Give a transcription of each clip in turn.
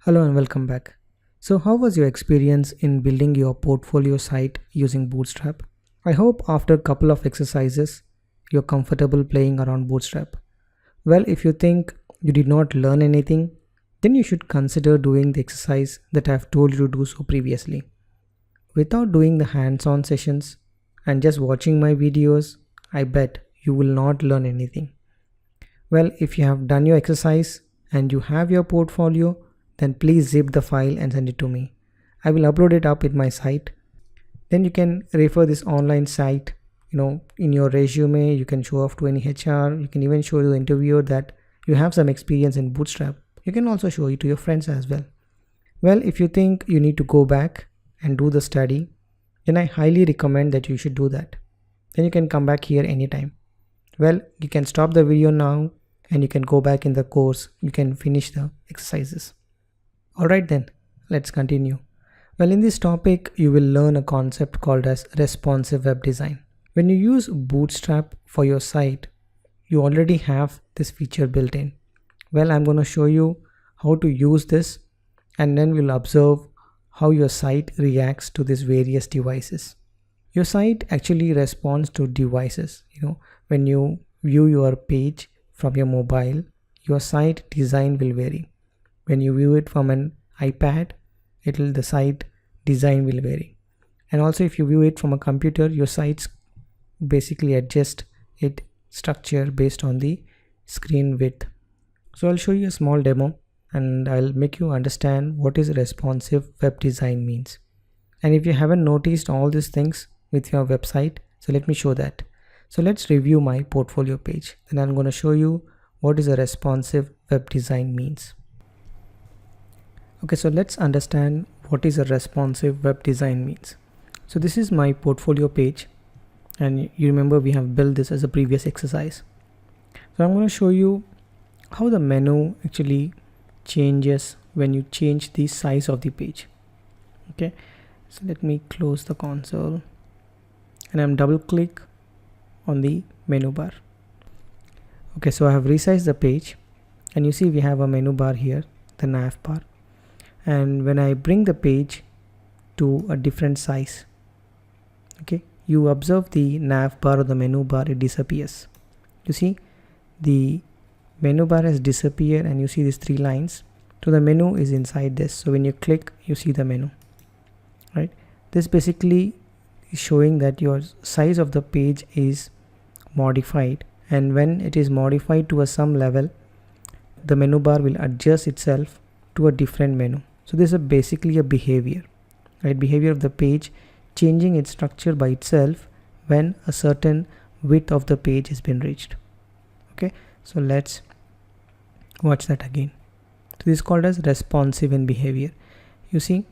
Hello and welcome back. So, how was your experience in building your portfolio site using Bootstrap? I hope after a couple of exercises, you're comfortable playing around Bootstrap. Well, if you think you did not learn anything, then you should consider doing the exercise that I have told you to do so previously. Without doing the hands on sessions and just watching my videos, I bet you will not learn anything. Well, if you have done your exercise and you have your portfolio, then please zip the file and send it to me. I will upload it up in my site. Then you can refer this online site, in your resume. You can show off to any HR. You can even show the interviewer that you have some experience in Bootstrap. You can also show it to your friends as well. Well, if you think you need to go back and do the study, then I highly recommend that you should do that. Then you can come back here anytime. Well, you can stop the video now and you can go back in the course. You can finish the exercises. Alright then, let's continue. Well, in this topic, you will learn a concept called as responsive web design. When you use Bootstrap for your site, you already have this feature built in. Well, I'm going to show you how to use this, and then we'll observe how your site reacts to these various devices. Your site actually responds to devices. When you view your page from your mobile, your site design will vary. When you view it from an iPad, the site design will vary. And also if you view it from a computer, your sites basically adjust its structure based on the screen width. So I'll show you a small demo and I'll make you understand what is responsive web design means. And if you haven't noticed all these things with your website, so let me show that. So let's review my portfolio page. Then I'm going to show you what is a responsive web design means. Okay, so let's understand what is a responsive web design means. So this is my portfolio page, and you remember we have built this as a previous exercise. So I'm going to show you how the menu actually changes when you change the size of the page. Okay, so let me close the console and I'm double click on the menu bar. Okay, so I have resized the page and you see we have a menu bar here, the nav bar. And when I bring the page to a different size, okay, you observe the nav bar or the menu bar, it disappears. You see the menu bar has disappeared and you see these three lines. So the menu is inside this. So when you click, you see the menu, right? This basically is showing that your size of the page is modified, and when it is modified to some level, the menu bar will adjust itself to a different menu. So this is basically a behavior, right? Behavior of the page changing its structure by itself when a certain width of the page has been reached. Okay, so let's watch that again. So this is called as responsive in behavior. You see,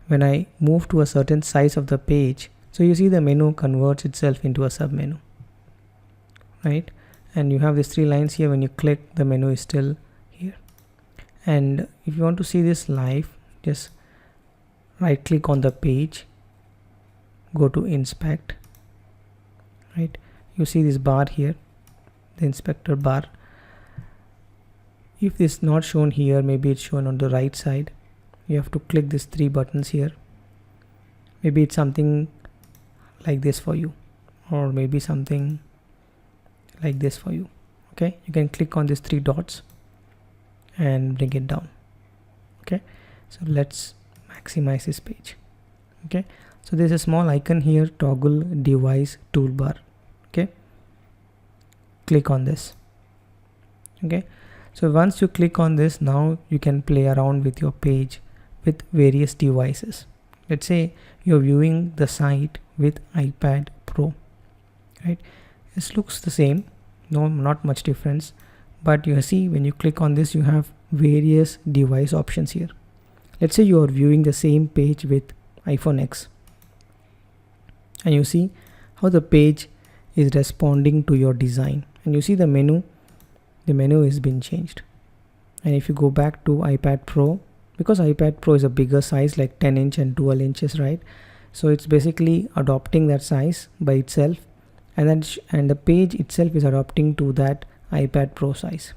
when I move to a certain size of the page, so you see the menu converts itself into a sub menu, right? And you have these three lines here. When you click, the menu is still here. And if you want to see this live, just right click on the page, go to inspect, right? You see this bar here, the inspector bar. If this is not shown here, maybe it's shown on the right side. You have to click these three buttons here. Maybe it's something like this for you, or maybe something like this for you. Okay, you can click on these three dots and bring it down. Okay, so let's maximize this page. Okay, so there's a small icon here, toggle device toolbar. Okay, click on this. Okay, so once you click on this, now you can play around with your page with various devices. Let's say you're viewing the site with iPad Pro, right? This looks the same, no, not much difference, but you see when you click on this, you have various device options here. Let's say you are viewing the same page with iPhone X, and you see how the page is responding to your design, and you see the menu has been changed. And if you go back to iPad Pro, because iPad Pro is a bigger size, like 10 inch and 12 inches, right? So it's basically adopting that size by itself, and then the page itself is adapting to that iPad Pro size.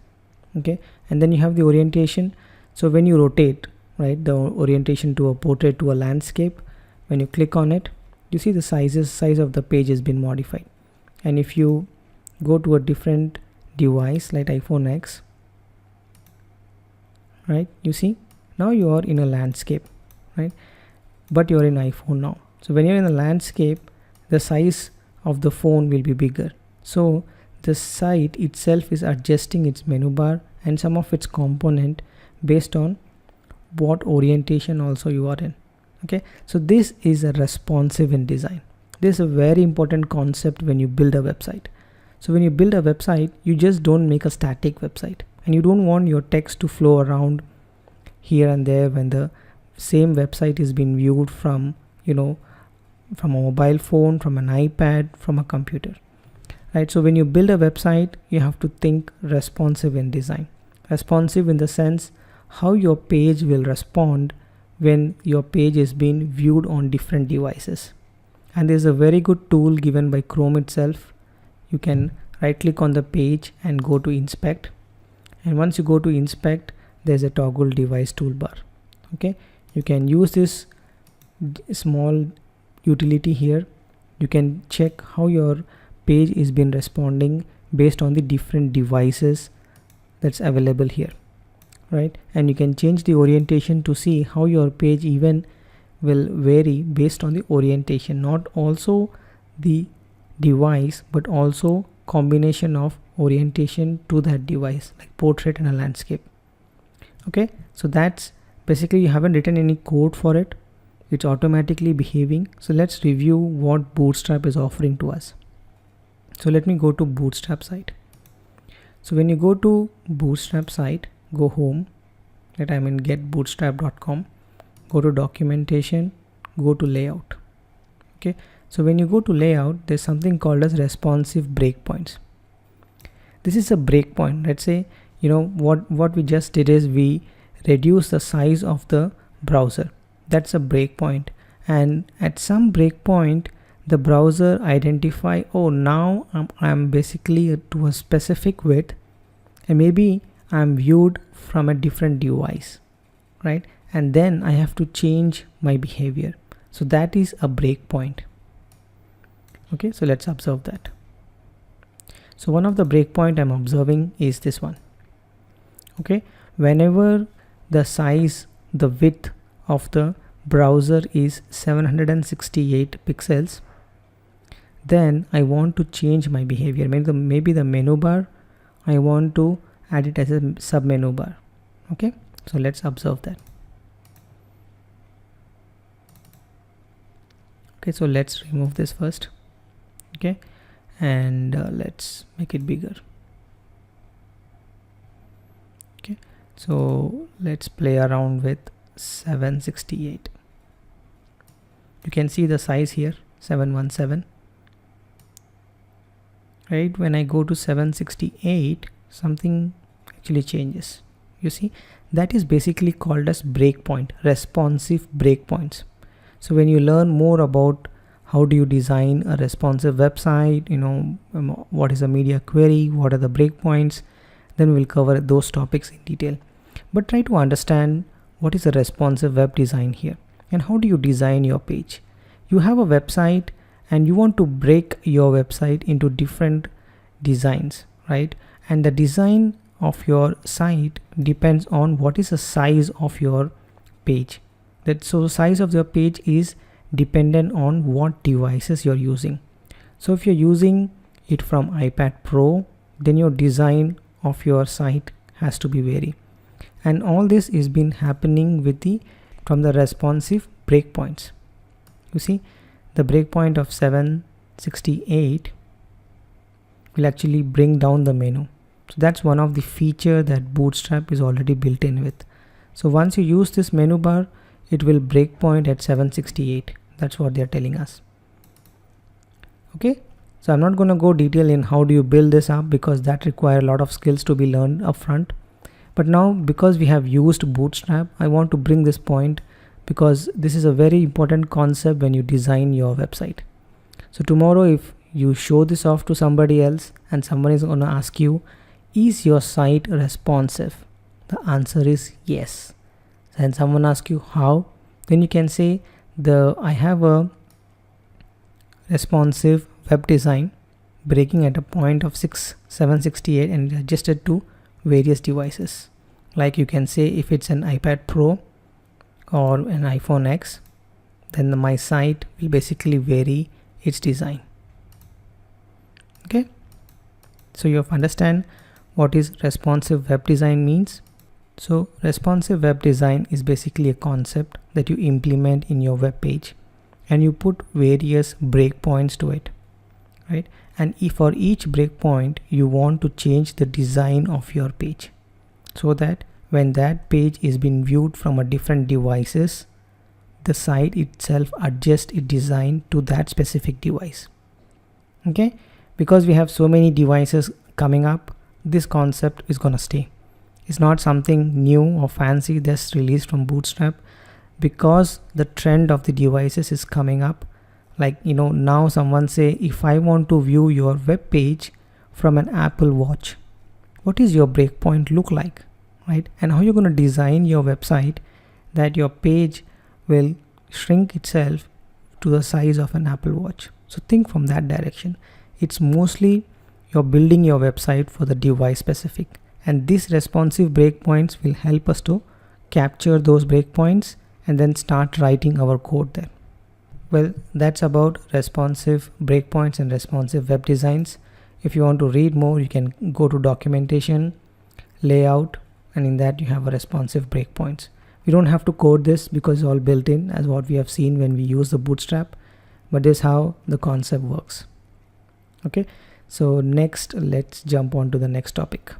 Okay, and then you have the orientation. So when you rotate, right? The orientation to a portrait to a landscape. When you click on it, you see the size of the page has been modified. And if you go to a different device like iPhone X, right, you see now you are in a landscape, right? But you're in iPhone now. So when you're in a landscape, the size of the phone will be bigger. So the site itself is adjusting its menu bar and some of its component based on what orientation also you are in. Okay, so this is a responsive in design. This is a very important concept when you build a website. So when you build a website, you just don't make a static website, and you don't want your text to flow around here and there when the same website is being viewed from, from a mobile phone, from an iPad, from a computer, right? So when you build a website, you have to think responsive in design. Responsive in the sense how your page will respond when your page is being viewed on different devices. And there's a very good tool given by Chrome itself. You can right click on the page and go to inspect, and once you go to inspect, there's a toggle device toolbar. Okay, you can use this small utility here. You can check how your page is been responding based on the different devices that's available here, right? And you can change the orientation to see how your page even will vary based on the orientation, not also the device but also combination of orientation to that device, like portrait and a landscape. Okay, so that's basically, you haven't written any code for it, it's automatically behaving. So let's review what Bootstrap is offering to us. So let me go to Bootstrap site. So when you go to Bootstrap site, go home, that I'm in getbootstrap.com, go to documentation, go to layout. Okay, so when you go to layout, there's something called as responsive breakpoints. This is a breakpoint. Let's say, what we just did is we reduce the size of the browser. That's a breakpoint, and at some breakpoint the browser identify, oh, now I'm basically to a specific width, and maybe I'm viewed from a different device, right? And then I have to change my behavior. So that is a breakpoint. Okay, so let's observe that. So one of the breakpoint I'm observing is this one. Okay, whenever the size, the width of the browser is 768 pixels, then I want to change my behavior. Maybe the menu bar, I want to add it as a sub menu bar. Okay, so let's observe that. Okay, so let's remove this first. Okay, and let's make it bigger. Okay, so let's play around with 768. You can see the size here, 717. Right, when I go to 768, something actually changes. You see, that is basically called as breakpoint, responsive breakpoints. So when you learn more about how do you design a responsive website, what is a media query, what are the breakpoints, then we'll cover those topics in detail. But try to understand what is a responsive web design here, and how do you design your page. You have a website and you want to break your website into different designs, right? And the design of your site depends on what is the size of your page. So the size of your page is dependent on what devices you're using. So if you're using it from iPad Pro, then your design of your site has to be vary. And all this is been happening from the responsive breakpoints. You see, the breakpoint of 768 will actually bring down the menu. So that's one of the feature that Bootstrap is already built in with. So once you use this menu bar, it will breakpoint at 768. That's what they're telling us. Okay, so I'm not going to go detail in how do you build this up, because that require a lot of skills to be learned upfront. But now, because we have used Bootstrap, I want to bring this point because this is a very important concept when you design your website. So tomorrow, if you show this off to somebody else and someone is going to ask you, is your site responsive? The answer is yes. Then someone asks you how, then you can say I have a responsive web design breaking at a point of 768 and adjusted to various devices. Like you can say if it's an iPad Pro or an iPhone X, then my site will basically vary its design. Okay, so you have understand what is responsive web design means. So responsive web design is basically a concept that you implement in your web page and you put various breakpoints to it, right? And if for each breakpoint you want to change the design of your page so that when that page is being viewed from a different devices, the site itself adjusts its design to that specific device. Okay, because we have so many devices coming up, this concept is gonna stay. It's not something new or fancy that's released from Bootstrap, because the trend of the devices is coming up. Like, now someone say, if I want to view your web page from an Apple Watch, what is your breakpoint look like, right? And how you're going to design your website that your page will shrink itself to the size of an Apple Watch. So think from that direction. It's mostly you're building your website for the device specific, and these responsive breakpoints will help us to capture those breakpoints and then start writing our code there. Well, that's about responsive breakpoints and responsive web designs. If you want to read more, you can go to documentation, layout, and in that you have a responsive breakpoints. We don't have to code this because it's all built in as what we have seen when we use the Bootstrap, but this is how the concept works. Okay, so next let's jump on to the next topic.